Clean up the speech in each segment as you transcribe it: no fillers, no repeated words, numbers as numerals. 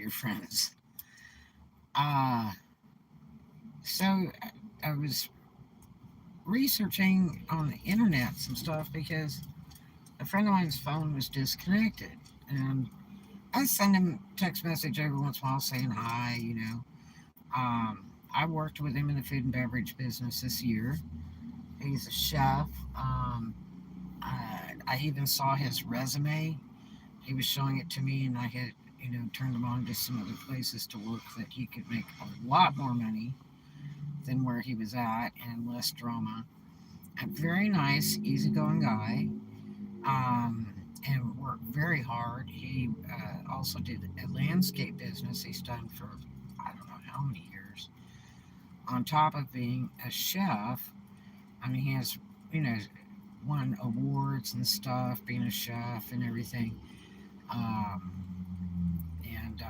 your friends. Uh, so I was researching on the internet some stuff because a friend of mine's phone was disconnected. And I send him text message every once in a while saying hi. I worked with him in the food and beverage business this year. He's a chef. I even saw his resume. He was showing it to me, and I had, turned him on to some other places to work that he could make a lot more money than where he was at and less drama. A very nice, easygoing guy, and worked very hard. He also did a landscape business he's done for I don't know how many years. On top of being a chef, I mean, he has, you know, won awards and stuff, being a chef and everything. Um, and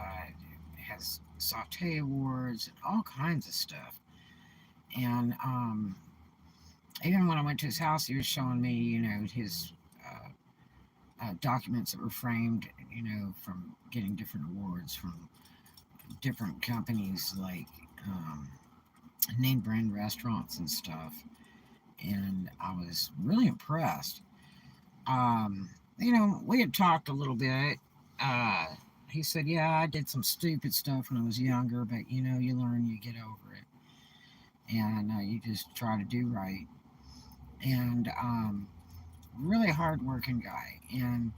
has saute awards and all kinds of stuff. And even when I went to his house, he was showing me, his uh, documents that were framed, from getting different awards from different companies like name brand restaurants and stuff. And I was really impressed. We had talked a little bit. Uh, he said, "Yeah, I did some stupid stuff when I was younger, but you learn, you get over it, and you just try to do right." And really hardworking guy, and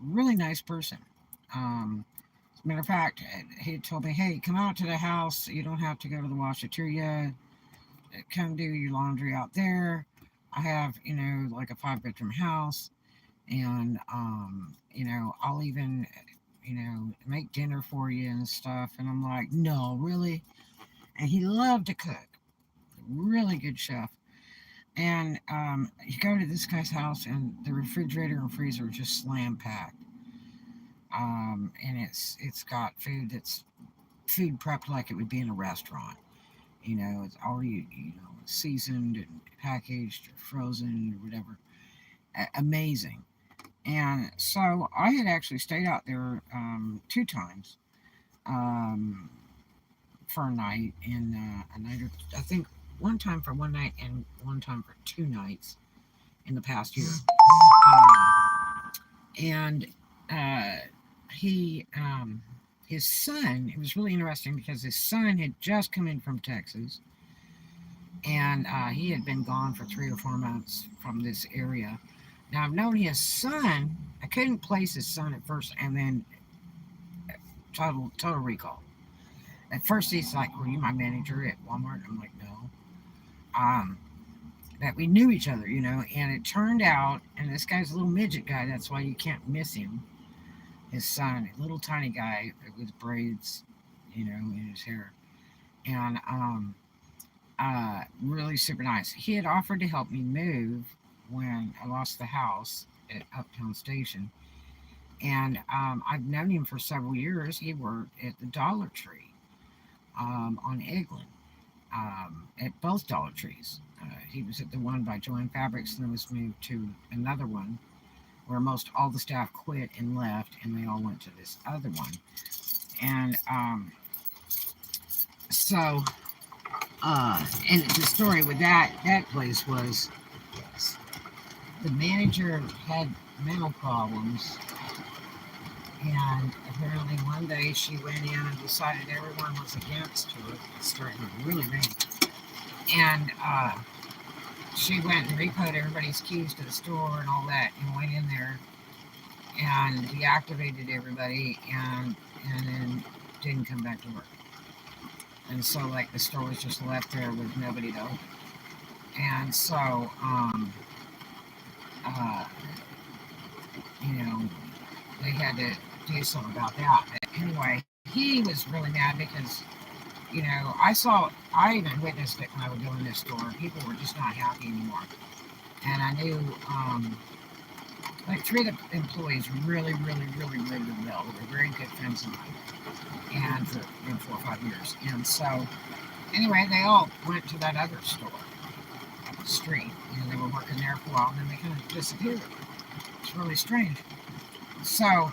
really nice person. As a matter of fact, he told me, "Hey, come out to the house. You don't have to go to the washateria. Come do your laundry out there. I have, like a 5 bedroom house, and I'll even, make dinner for you and stuff." And I'm like, "No, really?" And he loved to cook, really good chef. And you go to this guy's house, and the refrigerator and freezer are just slam packed. And it's got food that's food prepped like it would be in a restaurant. It's already seasoned and packaged or frozen or whatever. Amazing. And so I had actually stayed out there 2 times um, for a night, and a night or I think one time for one night and one time for 2 nights in the past year. And uh, he his son, it was really interesting because his son had just come in from Texas, and he had been gone for 3 or 4 months from this area. Now I've known his son. I couldn't place his son at first, and then total recall. At first he's like, "Were you my manager at Walmart?" I'm like, "No." Um, that we knew each other, and it turned out, and this guy's a little midget guy. That's why you can't miss him. His son, a little tiny guy with braids, in his hair, and really super nice. He had offered to help me move when I lost the house at Uptown Station, and I've known him for several years. He worked at the Dollar Tree on Eglin, at both Dollar Trees. He was at the one by Joanne Fabrics, and then was moved to another one where most all the staff quit and left, and they all went to this other one. And so, and the story with that place was the manager had mental problems, and apparently one day she went in and decided everyone was against her. It's starting to really rain, and she went and repoed everybody's keys to the store and all that, and went in there and deactivated everybody, and then didn't come back to work. And so, like, the store was just left there with nobody to open. And so, uh, you know, they had to do something about that. But anyway, he was really mad because, I even witnessed it when I would go in this store. People were just not happy anymore. And I knew, like, 3 of the employees really, really, really, really well. They were very good friends of mine, and for 4 or 5 years. And so, anyway, they all went to that other store up the street, and they were working there for a while, and then they kind of disappeared. It's really strange. So,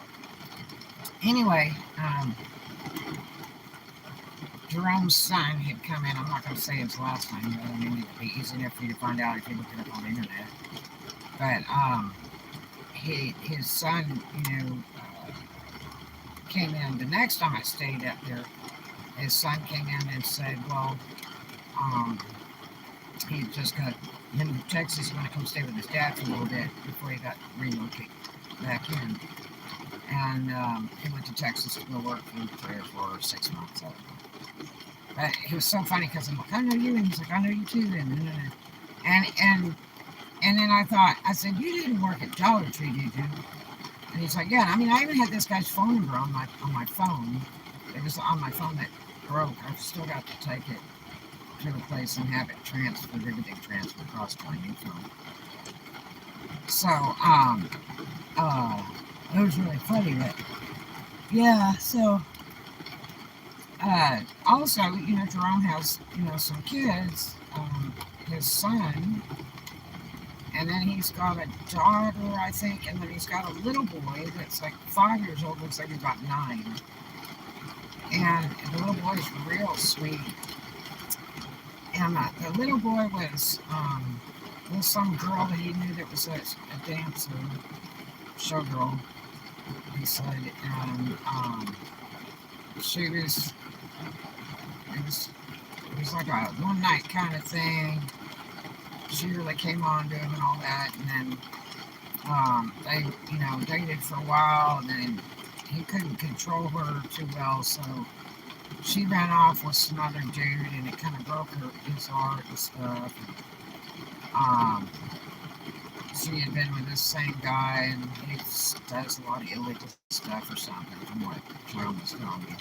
Anyway, Jerome's son had come in. I'm not going to say his last name, but I mean, it'd be easy enough for you to find out if you look it up on the internet. But his son, came in. The next time I stayed up there, his son came in and said, well, um, he just got him to Texas. He wanted to come stay with his dad for a little bit before he got relocated back in. And he went to Texas to go work for 3 or 4 or 6 months. But it was so funny because I'm like, I know you, and he's like, I know you too, and then I said, you didn't work at Dollar Tree, did you? And he's like, yeah. I mean, I even had this guy's phone number on my phone. It was on my phone that broke. I've still got to take it to the place and have it transferred, everything transferred across to my new phone. So, it was really funny, but yeah. So, also, Jerome has, some kids. His son, and then he's got a daughter, I think, and then he's got a little boy that's like 5 years old, looks like he's about 9. And the little boy's real sweet. And the little boy was some girl that he knew that was a dancer, showgirl, he said, and she was, it was like a one night kind of thing. She really came on to him and all that, and then they, dated for a while, and then he couldn't control her too well, so she ran off with some other dude, and it kind of broke his heart and stuff. And, she had been with this same guy, and he does a lot of illegal stuff or something, from what Jerome was telling me.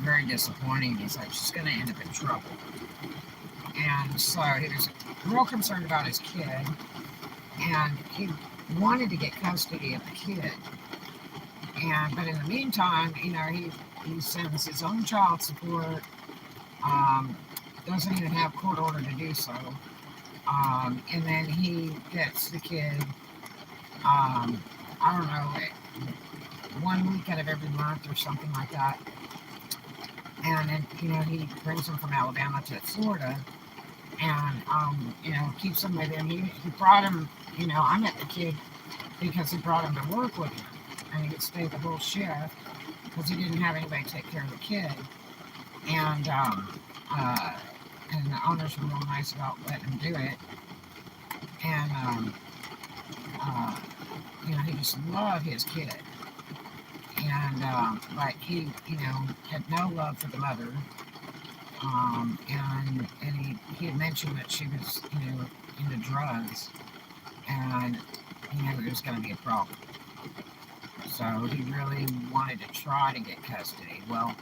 Very disappointing. He's like, she's going to end up in trouble. And so he was real concerned about his kid, and he wanted to get custody of the kid. But in the meantime, he sends his own child support, doesn't even have court order to do so. And then he gets the kid, I don't know, 1 week out of every month or something like that. And then, he brings him from Alabama to Florida, and, keeps him with him. He brought him, I met the kid because he brought him to work with him, and he could stay the whole shift because he didn't have anybody to take care of the kid. And the owners were real nice about letting him do it. And, he just loved his kid. And, he, had no love for the mother. And he had mentioned that she was, into drugs. And he knew it was going to be a problem. So he really wanted to try to get custody. Well,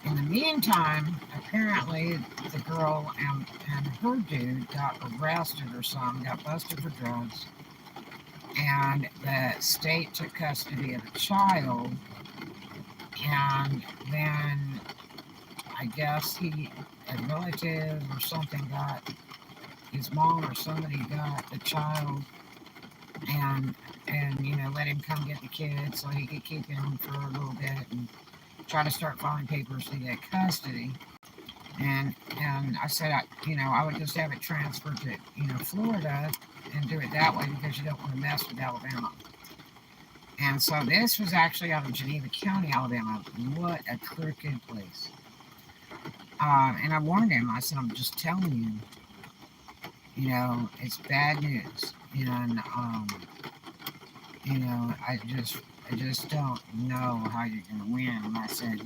in the meantime, apparently the girl and her dude got arrested or something, got busted for drugs, and the state took custody of the child, and then I guess a relative or something got, his mom or somebody got the child, and let him come get the kid so he could keep him for a little bit and try to start filing papers to get custody. And I said, I would just have it transferred to, Florida and do it that way because you don't want to mess with Alabama. And so this was actually out of Geneva County, Alabama. What a crooked place. And I warned him. I said, I'm just telling you, it's bad news. And, I just don't know how you're going to win. And I said,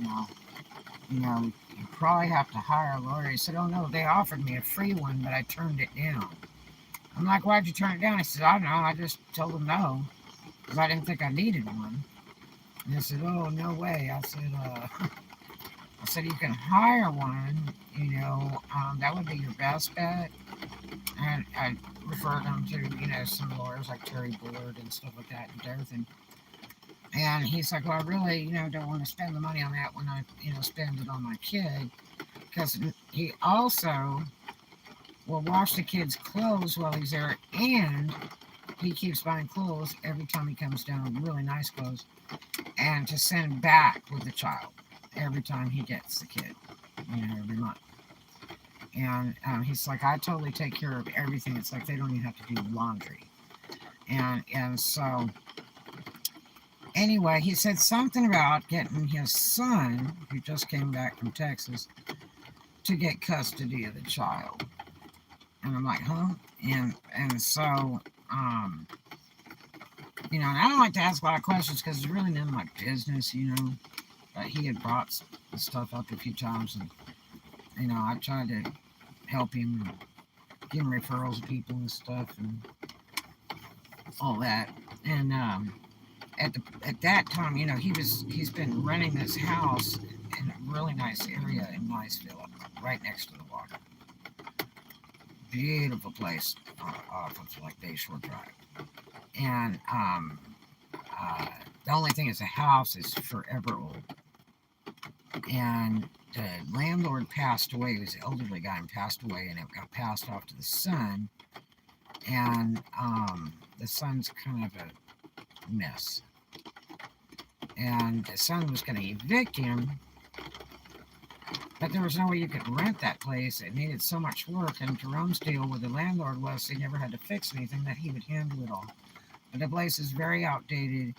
you probably have to hire a lawyer. He said, oh no, they offered me a free one, but I turned it down. I'm like, why'd you turn it down? He said, I don't know, I just told them no, because I didn't think I needed one. And I said, oh, no way. I said, you can hire one, that would be your best bet. And I referred them to, some lawyers like Terry Bullard and stuff like that in Dothan. And he's like, well, I really, don't want to spend the money on that when I, spend it on my kid. Because he also will wash the kid's clothes while he's there, and he keeps buying clothes every time he comes down, really nice clothes. and to send back with the child every time he gets the kid, every month. And he's like, I totally take care of everything. It's like they don't even have to do laundry. And so anyway, he said something about getting his son, who just came back from Texas, to get custody of the child. And I'm like, huh? And so, and I don't like to ask a lot of questions because it's really none of my business, But he had brought the stuff up a few times, and I tried to help him and give him referrals of people and stuff and all that. And at that time, he's been renting this house in a really nice area in Niceville, right next to the water. Beautiful place off of like Bayshore Drive. And the only thing is the house is forever old. And the landlord passed away. He was an elderly guy and passed away, and it got passed off to the son. And the son's kind of a mess. And the son was going to evict him, but there was no way you could rent that place. It needed so much work, and Jerome's deal with the landlord was he never had to fix anything, that he would handle it all. But the place is very outdated.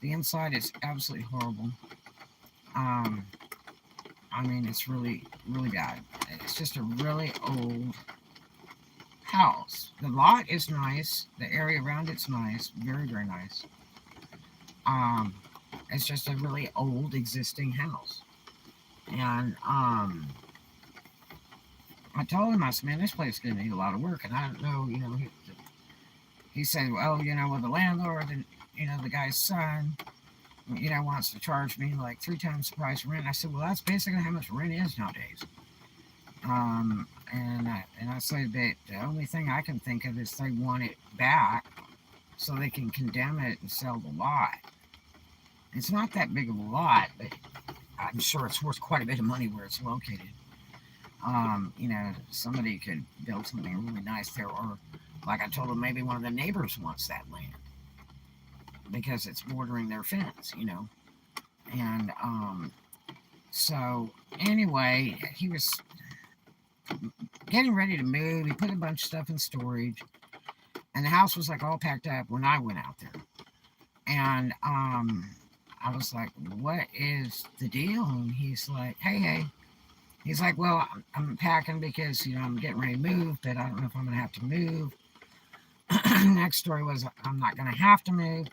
The inside is absolutely horrible. It's really, really bad. It's just a really old house. The lot is nice. The area around it's nice. Very, very nice. It's just a really old existing house. And I told him, I said, man, this place is going to need a lot of work. And I don't know, he said, well, the landlord and, the guy's son, wants to charge me like 3 times the price of rent. I said, well, that's basically how much rent is nowadays. And I said that the only thing I can think of is they want it back so they can condemn it and sell the lot. It's not that big of a lot, but I'm sure it's worth quite a bit of money where it's located. Somebody could build something really nice there, or like I told them, maybe one of the neighbors wants that land because it's bordering their fence, And so anyway, he was getting ready to move. He put a bunch of stuff in storage, and the house was like all packed up when I went out there. And I was like, what is the deal? And he's like, hey. He's like, well, I'm packing because, I'm getting ready to move, but I don't know if I'm going to have to move. Next story was, I'm not going to have to move.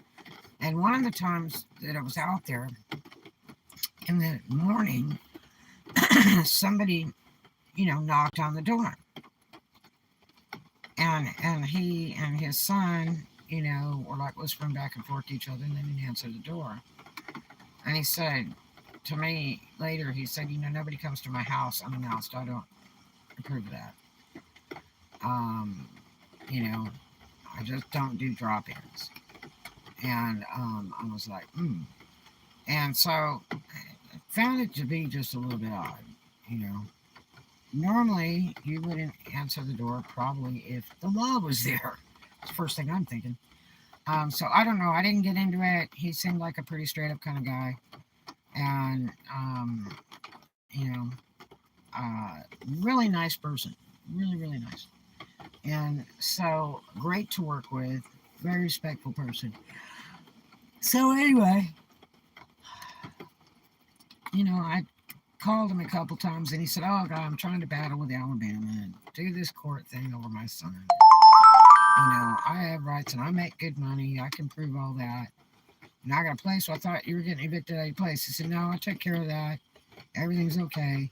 And one of the times that I was out there in the morning, somebody, knocked on the door. And he and his son, were like whispering back and forth to each other, and then he answered the door. And he said to me later, he said, nobody comes to my house unannounced. I don't approve of that. I just don't do drop-ins. And I was like, And so I found it to be just a little bit odd, Normally, you wouldn't answer the door probably if the law was there. That's the first thing I'm thinking. So I don't know. I didn't get into it. He seemed like a pretty straight up kind of guy. And, really nice person. Really, really nice. And so great to work with. Very respectful person. So anyway, I called him a couple times, and he said, oh, God, I'm trying to battle with Alabama and do this court thing over my son. I have rights, and I make good money. I can prove all that. And I got a place, so I thought you were getting evicted out of your place. He said, no, I took care of that. Everything's okay.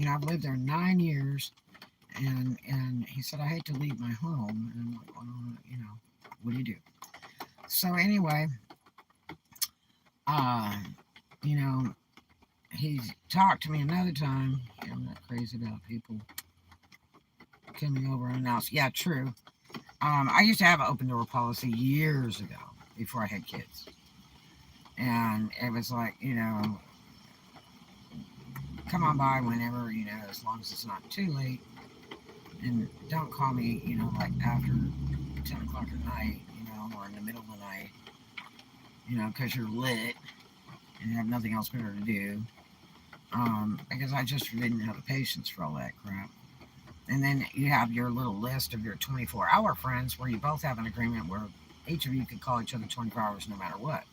I've lived there 9 years. And he said, I hate to leave my home. And I'm like, well, what do you do? So anyway, he talked to me another time. I'm not crazy about people coming over unannounced. Yeah, true. I used to have an open door policy years ago before I had kids. And it was like, come on by whenever, as long as it's not too late. And don't call me, like after 10 o'clock at night, or in the middle of the night, because you're lit. and have nothing else better to do. Because I just didn't have the patience for all that crap. And then you have your little list of your 24-hour friends where you both have an agreement where each of you can call each other 24 hours no matter what.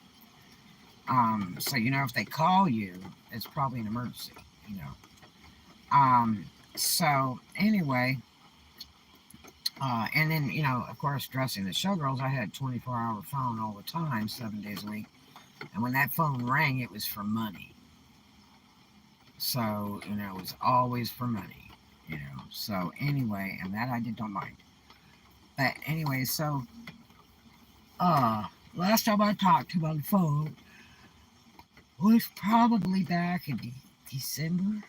So, if they call you, it's probably an emergency, you know. So, anyway, and then, of course, dressing the showgirls, I had a 24-hour phone all the time, 7 days a week. And when that phone rang, it was for money. So, it was always for money, So, anyway, and that I did not mind. But anyway, so, last time I talked to him on the phone was probably back in December.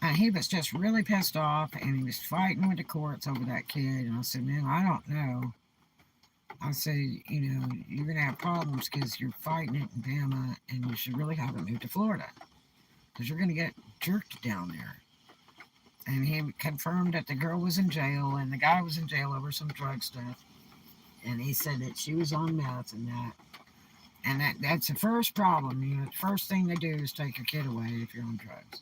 And he was just really pissed off, and he was fighting with the courts over that kid. And I said, man, I don't know. I said, you're going to have problems because you're fighting it in Bama, and you should really have it moved to Florida because you're going to get jerked down there. And he confirmed that the girl was in jail, and the guy was in jail over some drug stuff. And he said that she was on meth and that. And that's the first problem. The first thing they do is take your kid away if you're on drugs.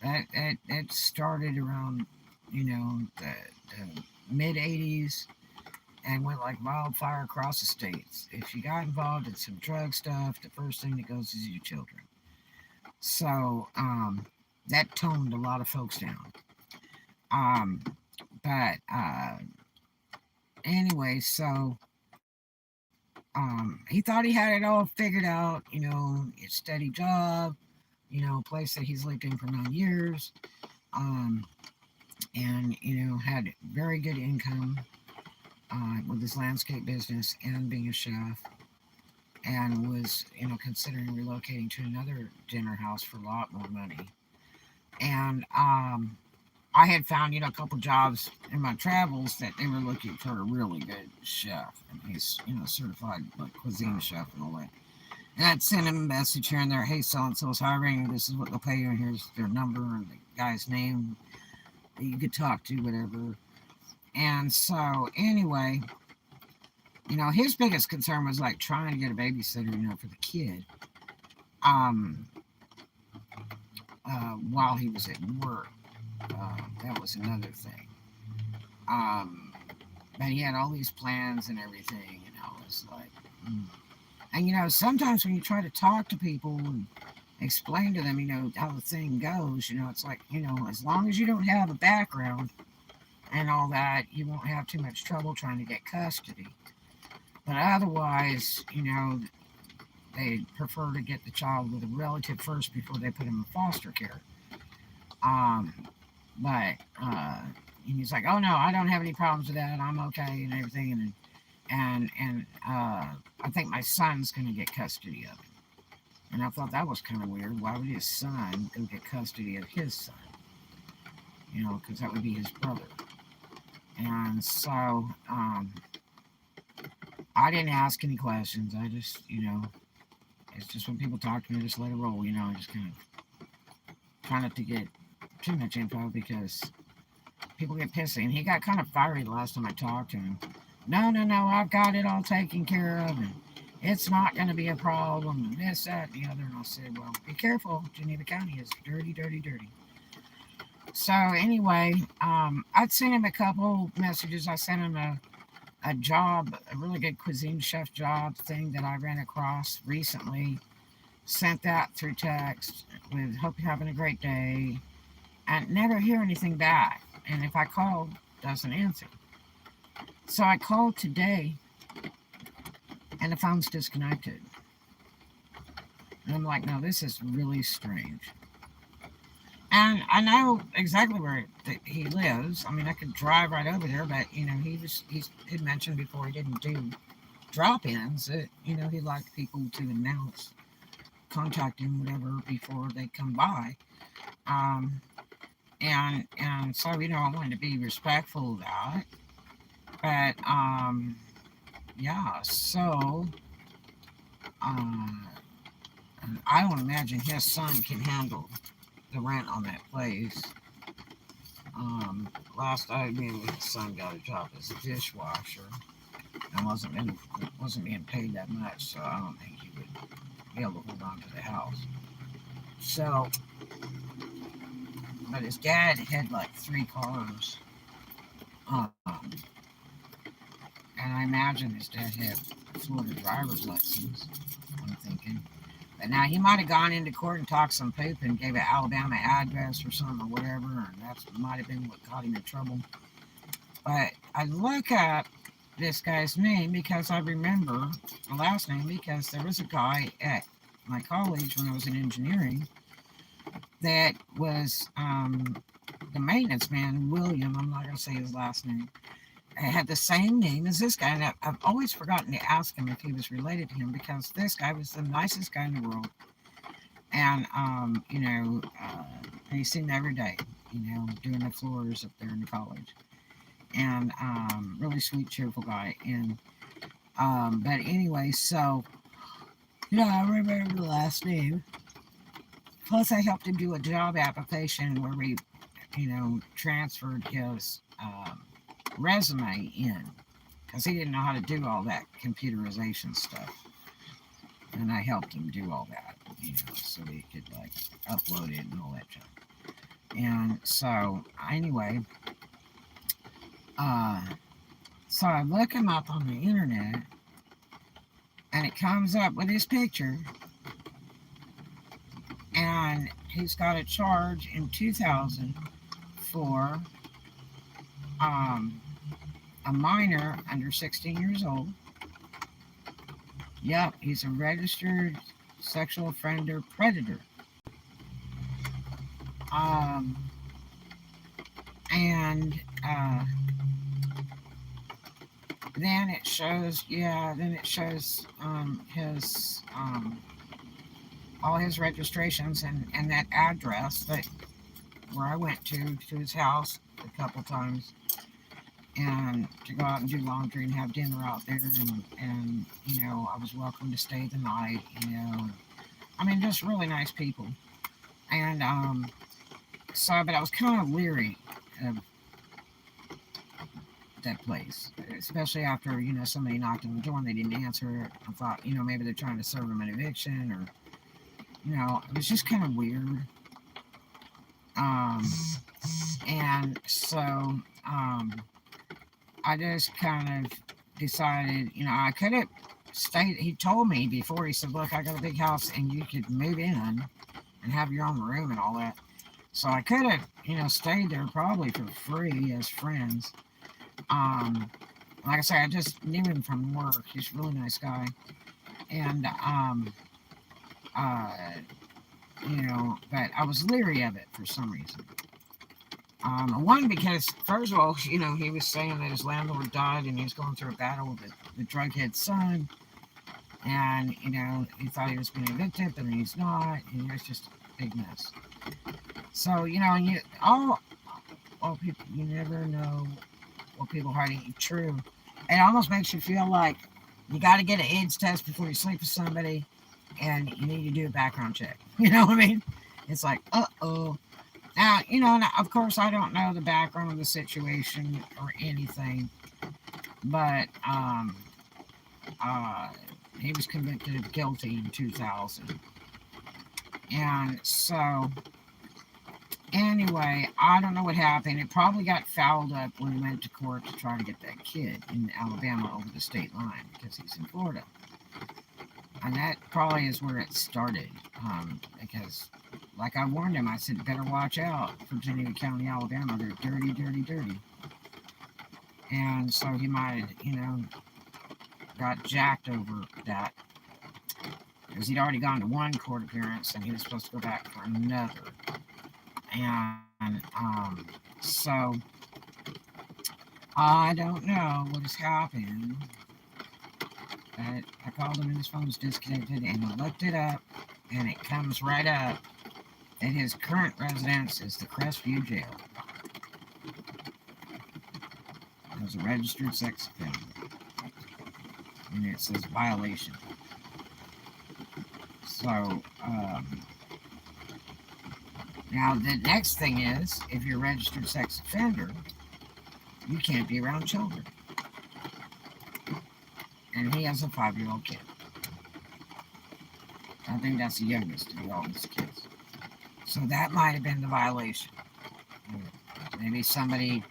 That started around, the mid 80s and went like wildfire across the states. If you got involved in some drug stuff, the first thing that goes is your children. So that toned a lot of folks down. But anyway, so he thought he had it all figured out, a steady job, a place that he's lived in for 9 years, and, had very good income with his landscape business and being a chef, and was, considering relocating to another dinner house for a lot more money. And I had found, a couple jobs in my travels that they were looking for a really good chef, and he's, certified like cuisine chef and all that. And I'd send him a message here and there, hey, so-and-so's hiring, this is what they'll pay you, and here's their number and the guy's name that you could talk to, whatever. And so, anyway, his biggest concern was like trying to get a babysitter, for the kid, while he was at work. That was another thing. But he had all these plans and everything, and I was like, And sometimes when you try to talk to people and explain to them, how the thing goes, it's like, as long as you don't have a background and all that, you won't have too much trouble trying to get custody. But otherwise, they prefer to get the child with a relative first before they put him in foster care. But and he's like, oh no, I don't have any problems with that. I'm okay and everything. And I think my son's going to get custody of him. And I thought that was kind of weird. Why would his son go get custody of his son? Because that would be his brother. And so I didn't ask any questions. I just, it's just when people talk to me, I just let it roll. I just kind of try not to get too much info because people get pissy. And he got kind of fiery the last time I talked to him. No, I've got it all taken care of, and it's not going to be a problem, and this, that, and the other. And I said, well, be careful. Geneva County is dirty, dirty, dirty. So anyway, I'd sent him a couple messages. I sent him a job, a really good cuisine chef job thing that I ran across recently. Sent that through text with, hope you're having a great day, and never hear anything back. And if I call, doesn't answer. So I called today, and the phone's disconnected. And I'm like, no, this is really strange. And I know exactly where he lives. I mean, I could drive right over there, but, he had mentioned before he didn't do drop-ins that, he liked people to announce, contact him, whatever, before they come by. And so, I wanted to be respectful of that. But, yeah, so, I don't imagine his son can handle the rent on that place. Last I knew, his son got a job as a dishwasher and wasn't being paid that much, so I don't think would be able to hold on to the house. So, but his dad had like 3 cars. Um, and I imagine his dad had Florida driver's license, I'm thinking. But now he might have gone into court and talked some poop and gave an Alabama address or something or whatever, and that might have been what got him in trouble. But I look up this guy's name because I remember the last name because there was a guy at my college when I was in engineering that was the maintenance man, William. I'm not going to say his last name. Had the same name as this guy, and I've always forgotten to ask him if he was related to him because this guy was the nicest guy in the world, and you see him every day, doing the floors up there in the college, and really sweet, cheerful guy, and but anyway, so I remember the last name. Plus, I helped him do a job application where we, transferred his resume in because he didn't know how to do all that computerization stuff, and I helped him do all that, so he could like upload it and all that stuff. And so anyway, so I look him up on the internet, and it comes up with his picture, and he's got a charge in 2000 for a minor under 16 years old. Yep, he's a registered sexual offender predator. And then it shows, his all his registrations and that address that where I went to his house a couple times, and to go out and do laundry and have dinner out there, and I was welcome to stay the night, I mean, just really nice people. And but I was kind of leery of that place, especially after somebody knocked on the door and they didn't answer. I thought maybe they're trying to serve them an eviction, or it was just kind of weird. And so I just kind of decided, I could have stayed. He told me before, he said, look, I got a big house and you could move in and have your own room and all that. So I could have, stayed there probably for free as friends. Like I say, I just knew him from work. He's a really nice guy. And, but I was leery of it for some reason. One, because first of all, he was saying that his landlord died and he was going through a battle with the drughead son, and he thought he was being evicted, but he's not, and it was just a big mess. So all people, you never know what people are hiding. True, it almost makes you feel like you got to get an AIDS test before you sleep with somebody, and you need to do a background check. You know what I mean? It's like, uh-oh. Now, of course, I don't know the background of the situation or anything, but he was convicted of guilty in 2000. And so, anyway, I don't know what happened. It probably got fouled up when he went to court to try to get that kid in Alabama over the state line because he's in Florida. And that probably is where it started, because, like I warned him, I said, better watch out, Virginia County, Alabama. They're dirty, dirty, dirty. And so he might have, got jacked over that, because he'd already gone to one court appearance, and he was supposed to go back for another. And so I don't know what has happened. But I called him and his phone was disconnected, and I looked it up, and it comes right up that his current residence is the Crestview Jail. As a registered sex offender. And it says violation. So, now the next thing is, if you're a registered sex offender, you can't be around children. And he has a 5-year-old kid. I think that's the youngest of the oldest kids. So that might have been the violation. Maybe somebody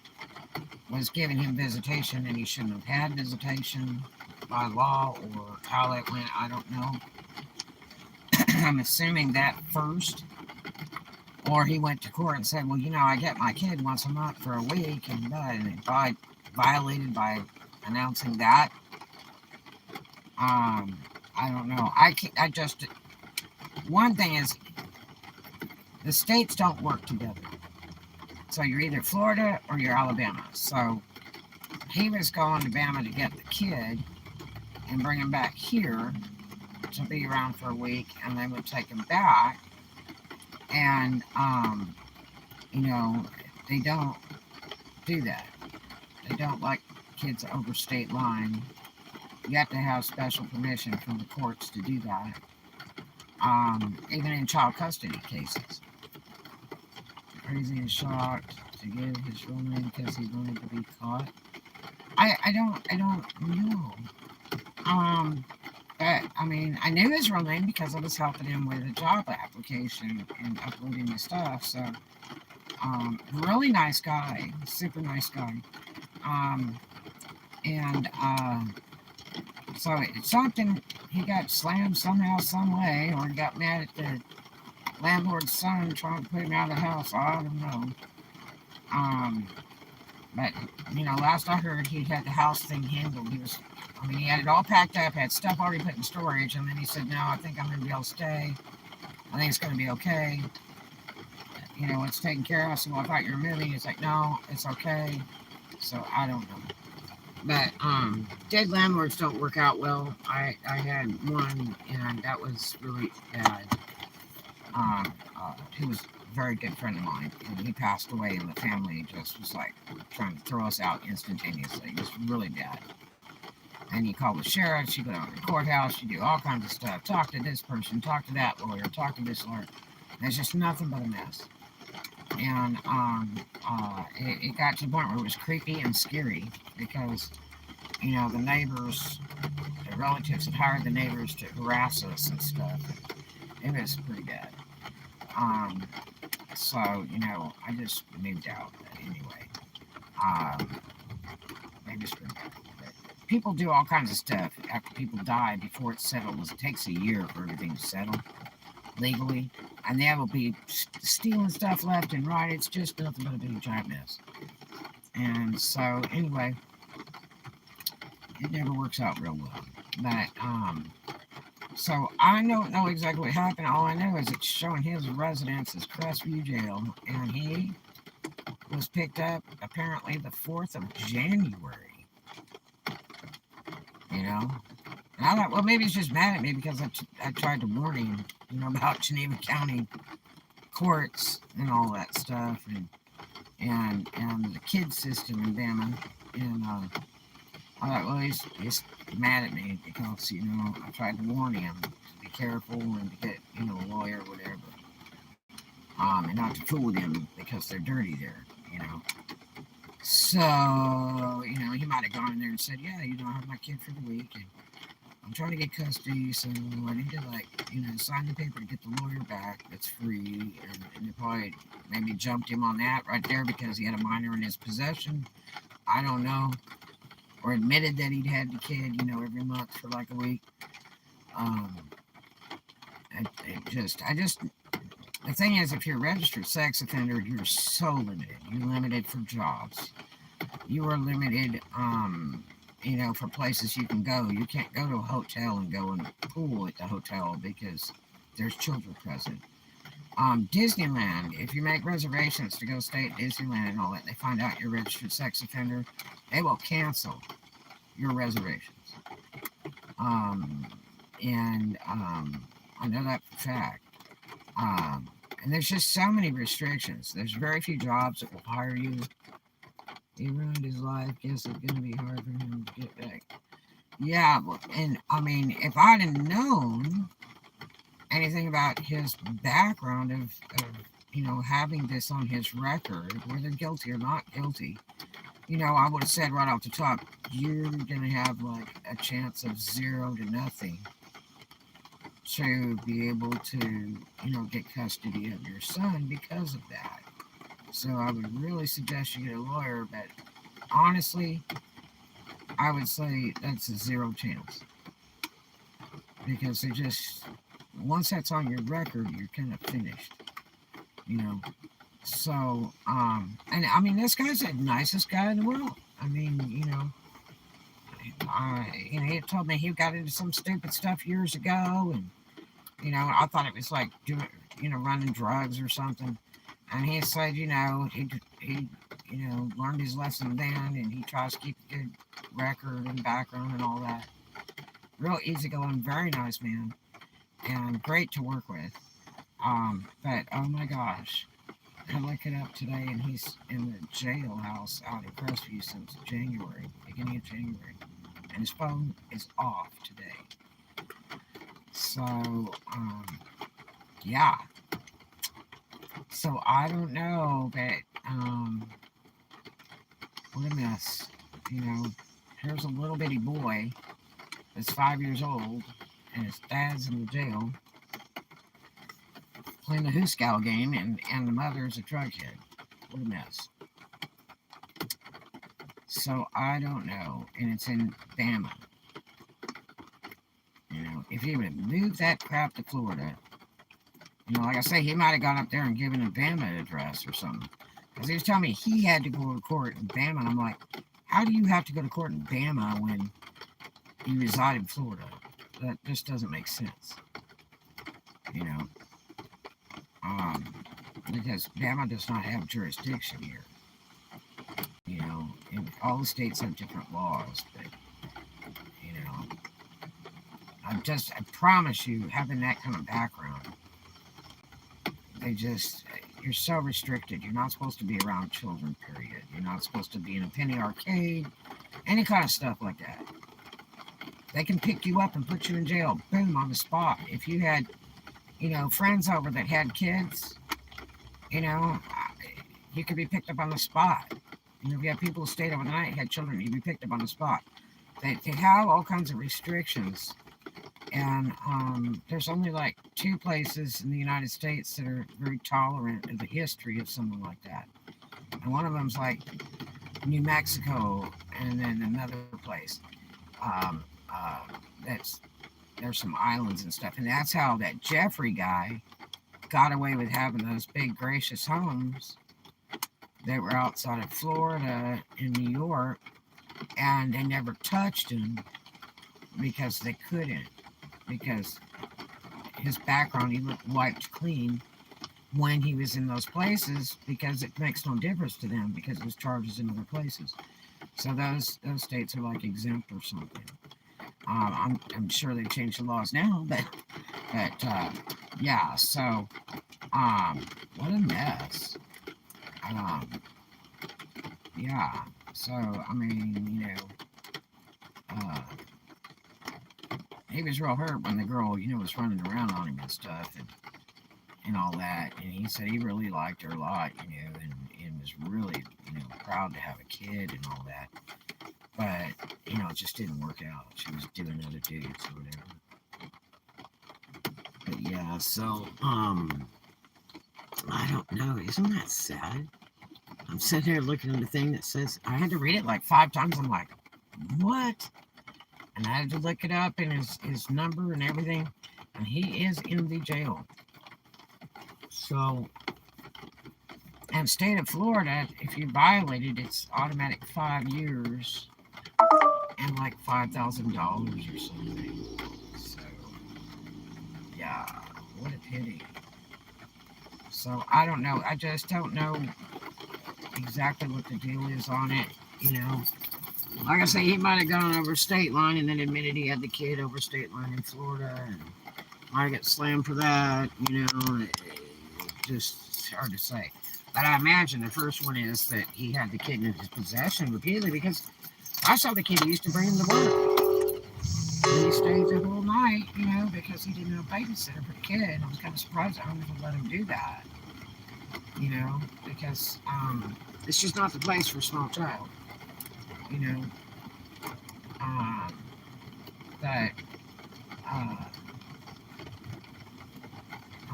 was giving him visitation and he shouldn't have had visitation by law, or how that went, I don't know. I'm assuming that first. Or he went to court and said, well, I get my kid once a month for a week, and it violated by announcing that. I don't know. One thing is, the states don't work together. So you're either Florida or you're Alabama. So he was going to Bama to get the kid and bring him back here to be around for a week, and they would take him back. And, they don't do that. They don't like kids over state line. You have to have special permission from the courts to do that. Even in child custody cases. Crazy and shocked to give his real name because he wanted to be caught. I don't know. But, I knew his real name because I was helping him with a job application and uploading the stuff. So, really nice guy, super nice guy. So it's something, he got slammed somehow, some way, or he got mad at the landlord's son trying to put him out of the house. I don't know. But, last I heard, he had the house thing handled. He had it all packed up, had stuff already put in storage, and then he said, no, I think I'm going to be able to stay. I think it's going to be okay. It's taken care of. I said, well, I thought you were moving. He's like, no, it's okay. So, I don't know. But, dead landlords don't work out well. I had one, and that was really bad. He was a very good friend of mine, and he passed away, and the family just was like trying to throw us out instantaneously. It was really bad. And you call the sheriff, you go to the courthouse, you do all kinds of stuff. Talk to this person, talk to that lawyer, talk to this lawyer. There's just nothing but a mess. And it got to the point where it was creepy and scary because, the neighbors, the relatives had hired the neighbors to harass us and stuff. It was pretty bad. So, I just moved out anyway. Maybe it's pretty bad. People do all kinds of stuff after people die before it's settled. It takes a year for everything to settle legally, and there will be stealing stuff left and right. It's just nothing but a big giant mess. And so, anyway, it never works out real well. But, so I don't know exactly what happened. All I know is it's showing his residence as Crestview Jail, and he was picked up apparently the 4th of January. And I thought, well, maybe he's just mad at me because I tried to warn him, about Geneva County courts and all that stuff, and the kid system in Bama. And I thought, well, he's mad at me because, I tried to warn him to be careful and to get, a lawyer or whatever. And not to fool with him because they're dirty there, So, he might have gone in there and said, yeah, I have my kid for the week, and I'm trying to get custody, so I need to, sign the paper to get the lawyer back that's free, and they probably maybe jumped him on that right there because he had a minor in his possession. I don't know. Or admitted that he'd had the kid, every month for like a week. The thing is, if you're a registered sex offender, you're so limited. You're limited for jobs. You are limited, for places you can go. You can't go to a hotel and go in the pool at the hotel because there's children present. Disneyland, if you make reservations to go stay at Disneyland and all that, they find out you're a registered sex offender, they will cancel your reservations. I know that for a fact. And there's just so many restrictions. There's very few jobs that will hire you. He ruined his life. Guess it's going to be hard for him to get back. Yeah, and if I'd have known anything about his background of having this on his record, whether guilty or not guilty, I would have said right off the top, you're going to have a chance of 0 to nothing to be able to, get custody of your son because of that. So I would really suggest you get a lawyer, but honestly, I would say that's a zero chance because they just, once that's on your record, you're kind of finished, you know. So, and I mean, this guy's the nicest guy in the world. I mean, he told me he got into some stupid stuff years ago, and I thought it was like doing, running drugs or something. And he said, he learned his lesson then, and he tries to keep a good record and background and all that. Real easygoing, very nice man, and great to work with. But oh my gosh, I looked it up today, and he's in the jailhouse out in Crestview since January, beginning of January, and his phone is off today. So, yeah. So I don't know, but what a mess. Here's a little bitty boy that's 5 years old, and his dad's in the jail playing the hooscow game, and the mother's a drug head. What a mess. So I don't know, and it's in Bama. If he would have moved that crap to Florida, like I say, he might have gone up there and given a Bama address or something. Because he was telling me he had to go to court in Bama, and I'm like, how do you have to go to court in Bama when you reside in Florida? That just doesn't make sense. Because Bama does not have jurisdiction here. And all the states have different laws, but I promise you, having that kind of background, you're so restricted. You're not supposed to be around children, period. You're not supposed to be in a penny arcade, any kind of stuff like that. They can pick you up and put you in jail, boom, on the spot. If you had, friends over that had kids, you could be picked up on the spot. If you had people who stayed overnight, had children, you'd be picked up on the spot. They have all kinds of restrictions. And there's only like 2 places in the United States that are very tolerant of the history of something like that. And one of them's like New Mexico, and then another place there's some islands and stuff. And that's how that Jeffrey guy got away with having those big gracious homes that were outside of Florida and New York, and they never touched him because they couldn't. Because his background, he looked wiped clean when he was in those places, because it makes no difference to them because of his charges in other places. So those states are like exempt or something. I'm sure they've changed the laws now, but yeah. So what a mess. Yeah. So I mean, he was real hurt when the girl, was running around on him and stuff, and all that. And he said he really liked her a lot, and was really, proud to have a kid and all that. But, it just didn't work out. She was doing other dudes or whatever. But yeah, so, I don't know. Isn't that sad? I'm sitting here looking at the thing that says, I had to read it like 5 times. I'm like, what? And I had to look it up and his number and everything. And he is in the jail. So, and state of Florida, if you violate it, it's automatic 5 years and like $5,000 or something. So, yeah, what a pity. So, I don't know. I just don't know exactly what the deal is on it, Like I say, he might have gone over state line and then admitted he had the kid over state line in Florida, and might get slammed for that, Just hard to say. But I imagine the first one is that he had the kid in his possession repeatedly, because I saw the kid who used to bring him to work. And he stayed the whole night, because he didn't have a babysitter for the kid. I was kind of surprised I never let him do that, because it's just not the place for a small child, But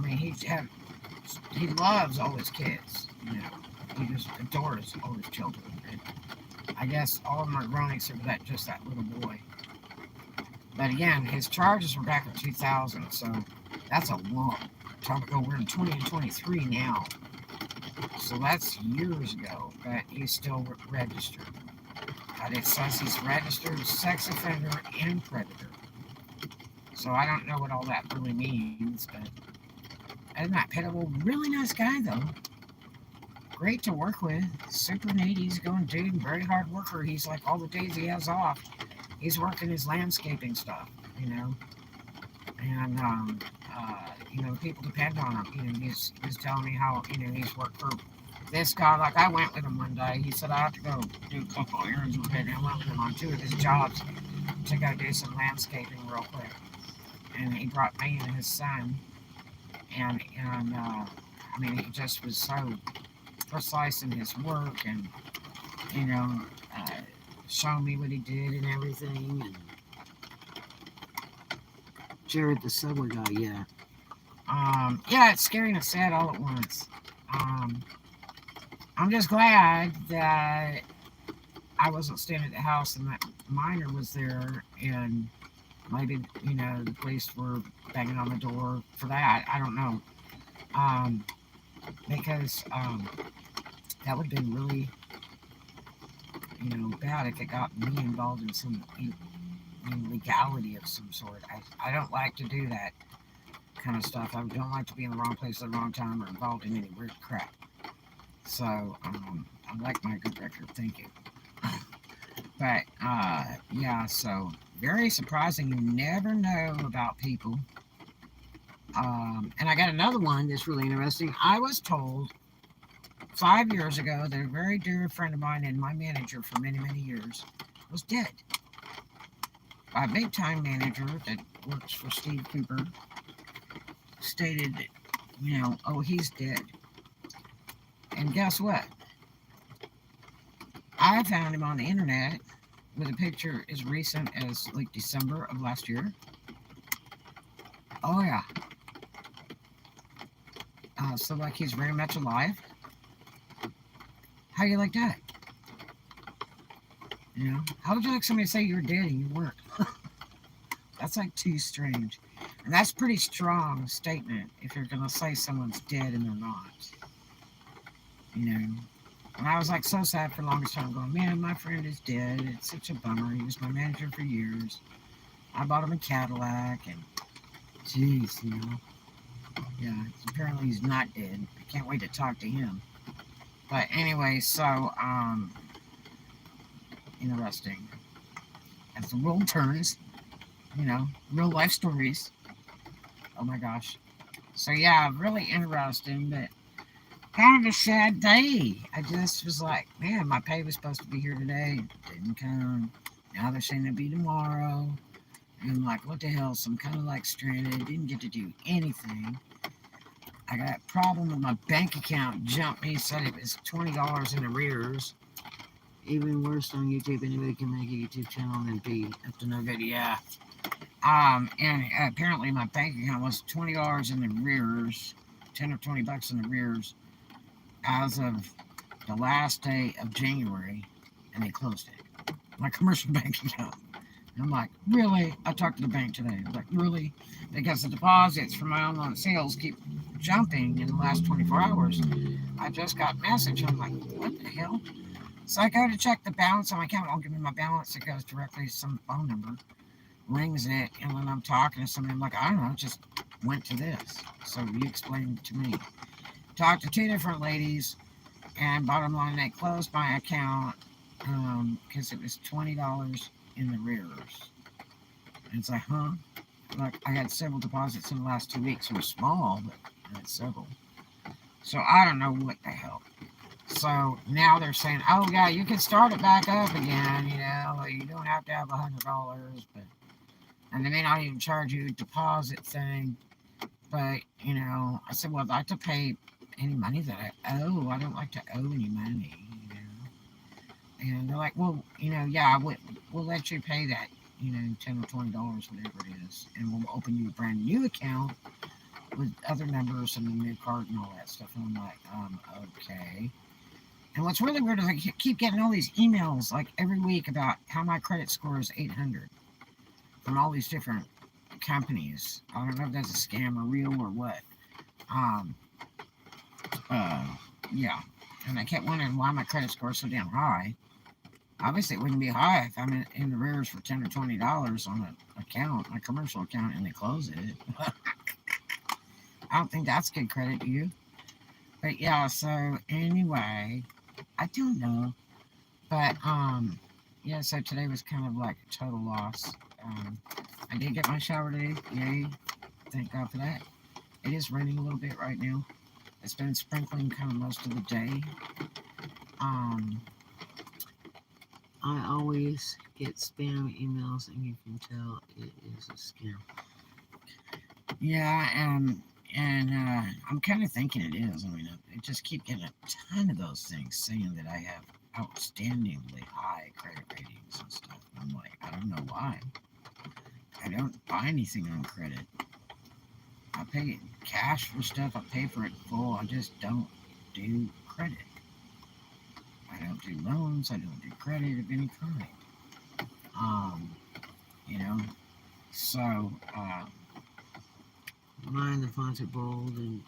I mean, he loves all his kids. You know, he just adores all his children. And I guess all of them are grown except for just that little boy. But again, his charges were back in 2000, so that's a long time ago. We're in 2023 now, so that's years ago. But he's still registered. But it says he's registered sex offender and predator. So I don't know what all that really means, but isn't that pitiful? Really nice guy though. Great to work with. Super neat. He's going dude, very hard worker. He's like all the days he has off, he's working his landscaping stuff, you know. And people depend on him. You know, he's telling me how, he's worked for this guy. Like I went with him one day. He said I have to go do a couple errands with him. I went with him on 2 of his jobs to go do some landscaping real quick. And he brought me and his son. And I mean, he just was so precise in his work, and showing me what he did and everything. And Jared, the subway guy, yeah. Yeah, it's scary and sad all at once. I'm just glad that I wasn't staying at the house and that minor was there, and maybe, the police were banging on the door for that. I don't know. Because that would have been really, bad if it got me involved in some legality of some sort. I don't like to do that kind of stuff. I don't like to be in the wrong place at the wrong time or involved in any weird crap. So, I like my good record. Thank you. But, yeah, so very surprising. You never know about people. And I got another one that's really interesting. I was told 5 years ago that a very dear friend of mine and my manager for many, many years was dead. A big time manager that works for Steve Cooper stated that, oh, he's dead. And guess what? I found him on the internet with a picture as recent as like December of last year. Oh, yeah. So, like, he's very much alive. How you like that? How would you like somebody to say you're dead and you weren't? That's like too strange. And that's a pretty strong statement if you're going to say someone's dead and they're not. And I was like so sad for the longest time going, man, my friend is dead. It's such a bummer. He was my manager for years. I bought him a Cadillac and, geez, yeah, apparently he's not dead. I can't wait to talk to him. But anyway, so, interesting. As the world turns, real life stories. Oh my gosh. So yeah, really interesting, but kind of a sad day. I just was like, man, my pay was supposed to be here today. Didn't come. Now they're saying it'll be tomorrow. And I'm like, what the hell? So I'm kind of like stranded. Didn't get to do anything. I got a problem with my bank account. Jumped me, said it was $20 in arrears. Even worse on YouTube. Anybody can make a YouTube channel and be up to no good. Yeah. And apparently my bank account was $20 in arrears, 10 or 20 bucks in arrears, as of the last day of January, and they closed it. My commercial bank account. And I'm like, really? I talked to the bank today. I'm like, really? Because the deposits from my online sales keep jumping in the last 24 hours. I just got a message. I'm like, what the hell? So I go to check the balance on my account. It won't give me my balance. It goes directly to some phone number. Rings it. And when I'm talking to somebody, I'm like, I don't know. It just went to this. So you explained it to me. Talked to 2 different ladies. And bottom line, they closed my account because it was $20 in arrears. And it's like, huh? Like, I had several deposits in the last 2 weeks. They were small, but I had several. So I don't know what the hell. So now they're saying, oh yeah, you can start it back up again, you don't have to have $100, but, and they may not even charge you a deposit thing, but, I said, well, I'd like to pay any money that I owe. I don't like to owe any money, and they're like, well, yeah, we'll let you pay that, $10 or $20, whatever it is, and we'll open you a brand new account with other members and the new card and all that stuff. And I'm like, okay. And what's really weird is I keep getting all these emails like every week about how my credit score is 800 from all these different companies. I don't know if that's a scam or real or what. Um, uh, yeah. And I kept wondering why my credit score is so damn high. Obviously, it wouldn't be high if I'm in the rears for $10 or $20 on an account, my commercial account, and they close it. I don't think that's good credit, do you? But yeah, so anyway, I don't know. But yeah, so today was kind of like a total loss. I did get my shower today. Yay. Thank God for that. It is raining a little bit right now. It's been sprinkling kind of most of the day. I always get spam emails, and you can tell it is a scam. Yeah, and I'm kind of thinking it is. I mean, I just keep getting a ton of those things saying that I have outstandingly high credit ratings and stuff. And I'm like, I don't know why. I don't buy anything on credit. I pay cash for stuff. I pay for it full. I just don't do credit. I don't do loans. I don't do credit of any kind. You know. So, mine the fonts are bold and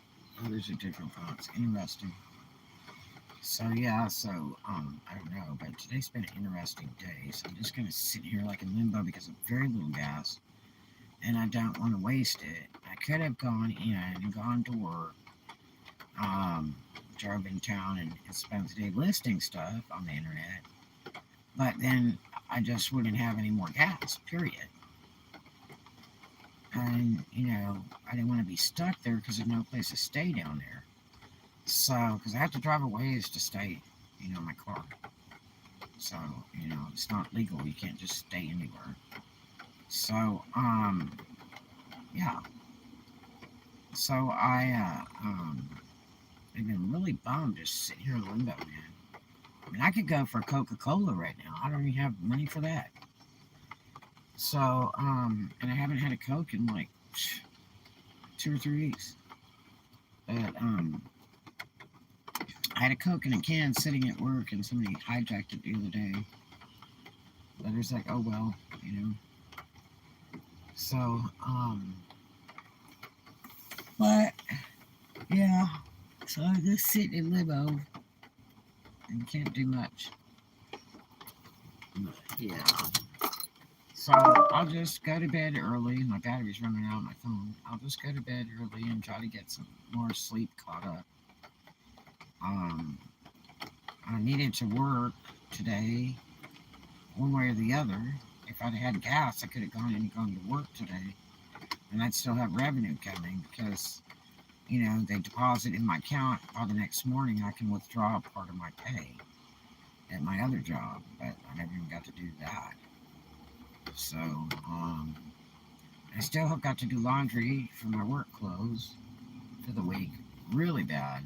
others are different fonts. Interesting. So yeah, I don't know, but today's been an interesting day. So I'm just gonna sit here like in limbo because of very little gas, and I don't want to waste it. I could have gone in and gone to work, drove in town and spent the day listing stuff on the internet, but then I just wouldn't have any more gas. Period. And I didn't want to be stuck there because there's no place to stay down there. So, because I have to drive a ways to stay, my car. So, it's not legal. You can't just stay anywhere. So, yeah. So I've been really bummed just sitting here in limbo, man. I mean, I could go for Coca-Cola right now. I don't even have money for that. So, and I haven't had a Coke in like 2 or 3 weeks. But, I had a Coke in a can sitting at work and somebody hijacked it the other day. But it's like, oh well, So, but, yeah. So I just sit in limbo and can't do much. But, yeah. So I'll just go to bed early. My battery's running out on my phone. I'll just go to bed early and try to get some more sleep caught up. I needed to work today, one way or the other. If I'd had gas, I could have gone to work today, and I'd still have revenue coming because, they deposit in my account. By the next morning, I can withdraw part of my pay at my other job, but I never even got to do that. So, I still have got to do laundry for my work clothes for the week. Really bad.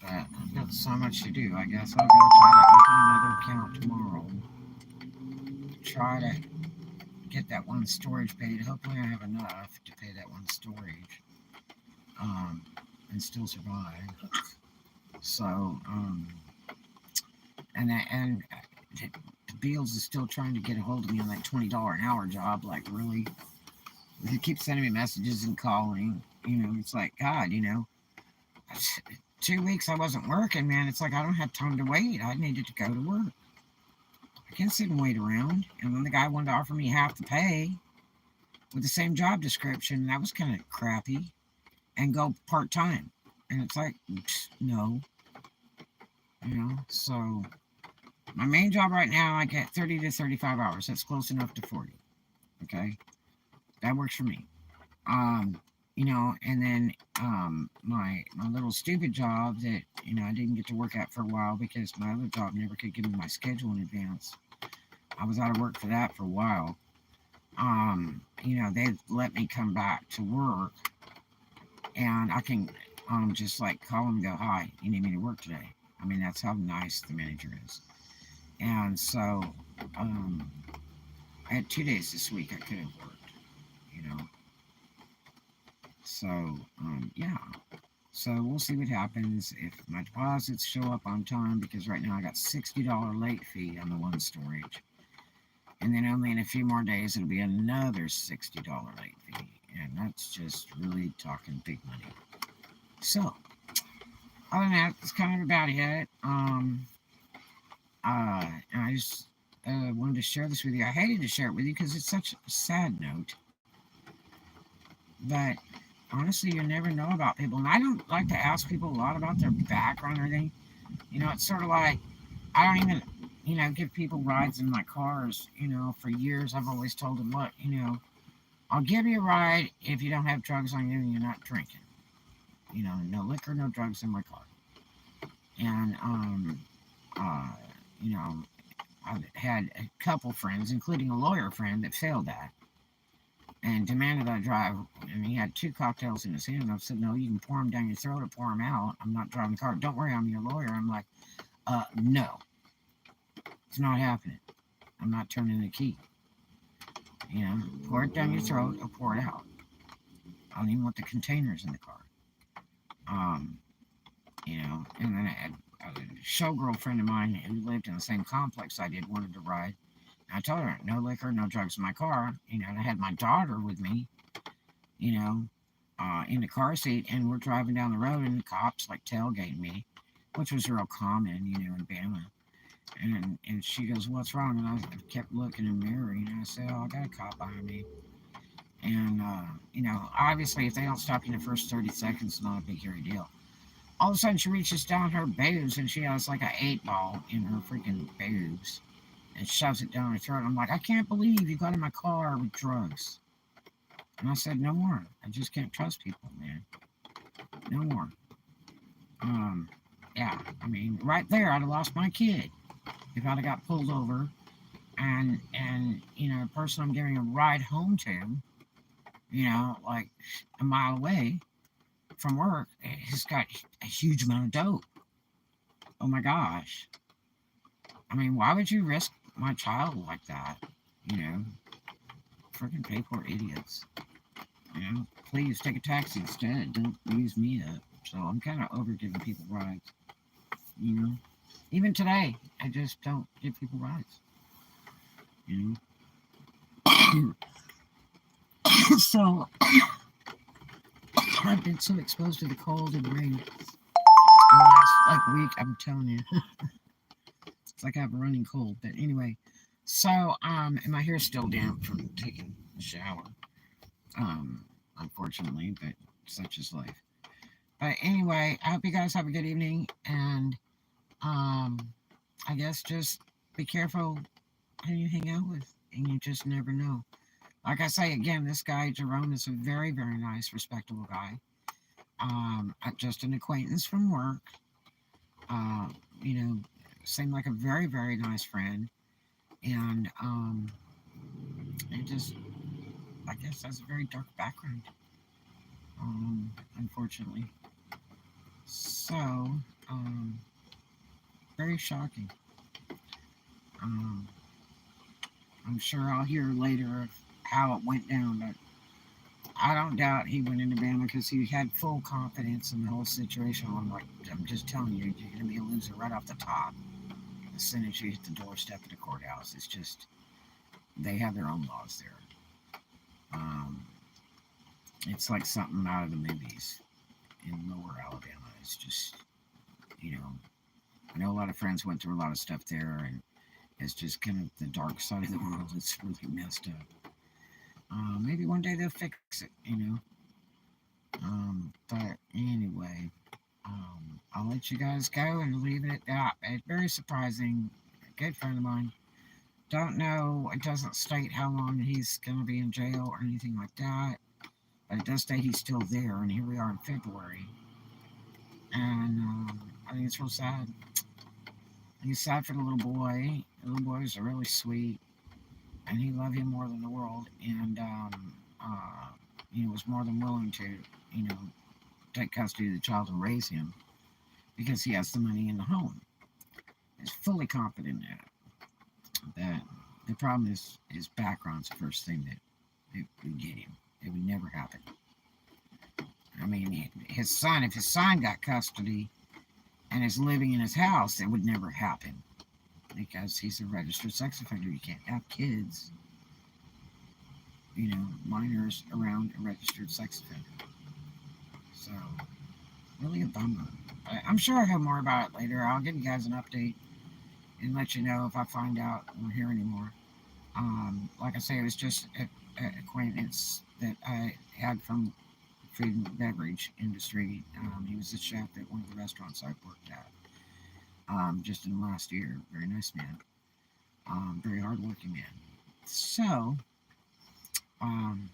But I've got so much to do. I guess I'll go try to open another account tomorrow. Try to get that one storage paid. Hopefully I have enough to pay that one storage. And still survive. So, and Beals is still trying to get a hold of me on that $20 an hour job. Like, really? He keeps sending me messages and calling. It's like, God, 2 weeks I wasn't working, man. It's like I don't have time to wait. I needed to go to work. I can't sit and wait around. And then the guy wanted to offer me half the pay with the same job description. That was kind of crappy. And go part-time. And it's like, no. So my main job right now, I get 30 to 35 hours. That's close enough to 40. Okay? That works for me. And then my little stupid job that, I didn't get to work at for a while because my other job never could give me my schedule in advance. I was out of work for that for a while. They let me come back to work and I can just like call them and go, hi, you need me to work today. I mean, that's how nice the manager is. And so I had 2 days this week I could have worked, So, yeah. So we'll see what happens if my deposits show up on time, because right now I got $60 late fee on the one storage. And then only in a few more days it'll be another $60 late fee. And that's just really talking big money. So, other than that, that's kind of about it. And I just wanted to share this with you. I hated to share it with you because it's such a sad note. But honestly, you never know about people. And I don't like to ask people a lot about their background or anything. It's sort of like I don't even, give people rides in my cars. For years I've always told them, look, I'll give you a ride if you don't have drugs on you and you're not drinking. No liquor, no drugs in my car. And, uh, you know, I've had a couple friends, including a lawyer friend, that failed that and demanded I drive. And he had two cocktails in his hand. And I said, no, you can pour them down your throat or pour them out. I'm not driving the car. Don't worry, I'm your lawyer. I'm like, no, it's not happening. I'm not turning the key. Pour it down your throat or pour it out. I don't even want the containers in the car. Um, and then a showgirl friend of mine who lived in the same complex I did wanted to ride. I told her, no liquor, no drugs in my car. And I had my daughter with me, in the car seat, and we're driving down the road, and the cops like tailgating me, which was real common, in Bama. And she goes, what's wrong? And I kept looking in the mirror, I said, oh, I got a cop behind me. And, obviously, if they don't stop you in the first 30 seconds, it's not a big, hairy deal. All of a sudden, she reaches down her boobs, and she has like an 8-ball in her freaking boobs and shoves it down her throat. I'm like, I can't believe you got in my car with drugs. And I said, no more. I just can't trust people, man. No more. Yeah, I mean, right there, I'd have lost my kid if I'd have got pulled over, and the person I'm giving a ride home to, like a mile away from work, has got a huge amount of dope. Oh my gosh. I mean, why would you risk my child like that? Freaking people are idiots. Please take a taxi instead. Don't use me up. So I'm kind of over giving people rides. Even today, I just don't give people rides. So I've been so exposed to the cold and rain the last week. I'm telling you, it's like I have a running cold. But anyway, so and my hair's still damp from taking a shower. Unfortunately, but such is life. But anyway, I hope you guys have a good evening, and I guess just be careful who you hang out with, and you just never know. Like I say again, this guy Jerome is a very, very nice, respectable guy. Just an acquaintance from work. Uh, you know, seemed like a very, very nice friend, and it just, I guess, has a very dark background. Unfortunately, so very shocking. Um, I'm sure I'll hear later of how it went down, but I don't doubt he went into Bama because he had full confidence in the whole situation. I'm just telling you, you're going to be a loser right off the top. As soon as you hit the doorstep of the courthouse, it's just, they have their own laws there. It's like something out of the movies in lower Alabama. It's just, I know a lot of friends went through a lot of stuff there, and it's just kind of the dark side of the world. It's really messed up. Maybe one day they'll fix it. But anyway, I'll let you guys go and leave it at that. It's very surprising. A good friend of mine. Don't know. It doesn't state how long he's going to be in jail or anything like that. But it does state he's still there, and here we are in February. And I think it's real sad. I think it's sad for the little boy. The little boy was really sweet, and he loved him more than the world. And was more than willing to, take custody of the child and raise him because he has the money in the home. He's fully confident in that. But the problem is his background's the first thing that would get him. It would never happen. I mean, his son, if his son got custody and is living in his house, it would never happen because he's a registered sex offender. You can't have kids, minors around a registered sex offender. So, really a bummer. But I'm sure I'll have more about it later. I'll give you guys an update and let you know if I find out or hear anymore. Like I say, it was just an acquaintance that I had from food and beverage industry. He was a chef at one of the restaurants I worked at just in the last year. Very nice man. Very hardworking man. So, um,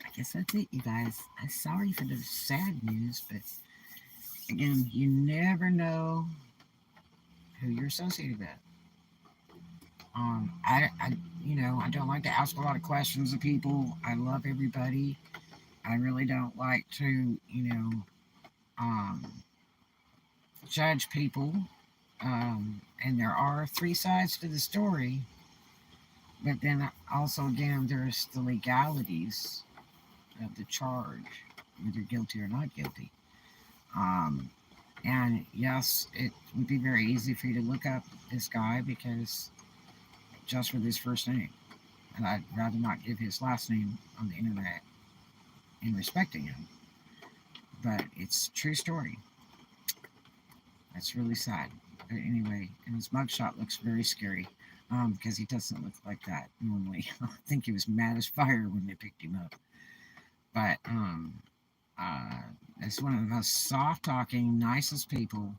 I guess that's it, you guys. I'm sorry for the sad news, but again, you never know who you're associated with. I don't like to ask a lot of questions of people. I love everybody. I really don't like to, um, judge people. And there are three sides to the story, but then also, again, there's the legalities of the charge, whether guilty or not guilty. Um, and yes, it would be very easy for you to look up this guy because just with his first name. And I'd rather not give his last name on the internet in respecting him. But it's a true story. That's really sad. But anyway, and his mugshot looks very scary because he doesn't look like that normally. I think he was mad as fire when they picked him up. But uh, it's one of the most soft-talking, nicest people,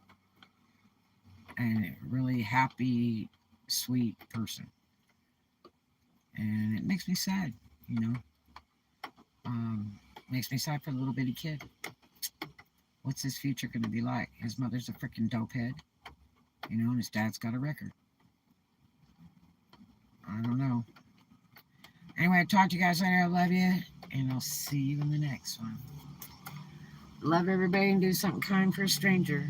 and a really happy, sweet person. And it makes me sad, you know. Makes me sad for the little bitty kid. What's his future going to be like? His mother's a freaking dopehead, and his dad's got a record. I don't know. Anyway, I'll talk to you guys later. I love you, and I'll see you in the next one. Love everybody and do something kind for a stranger.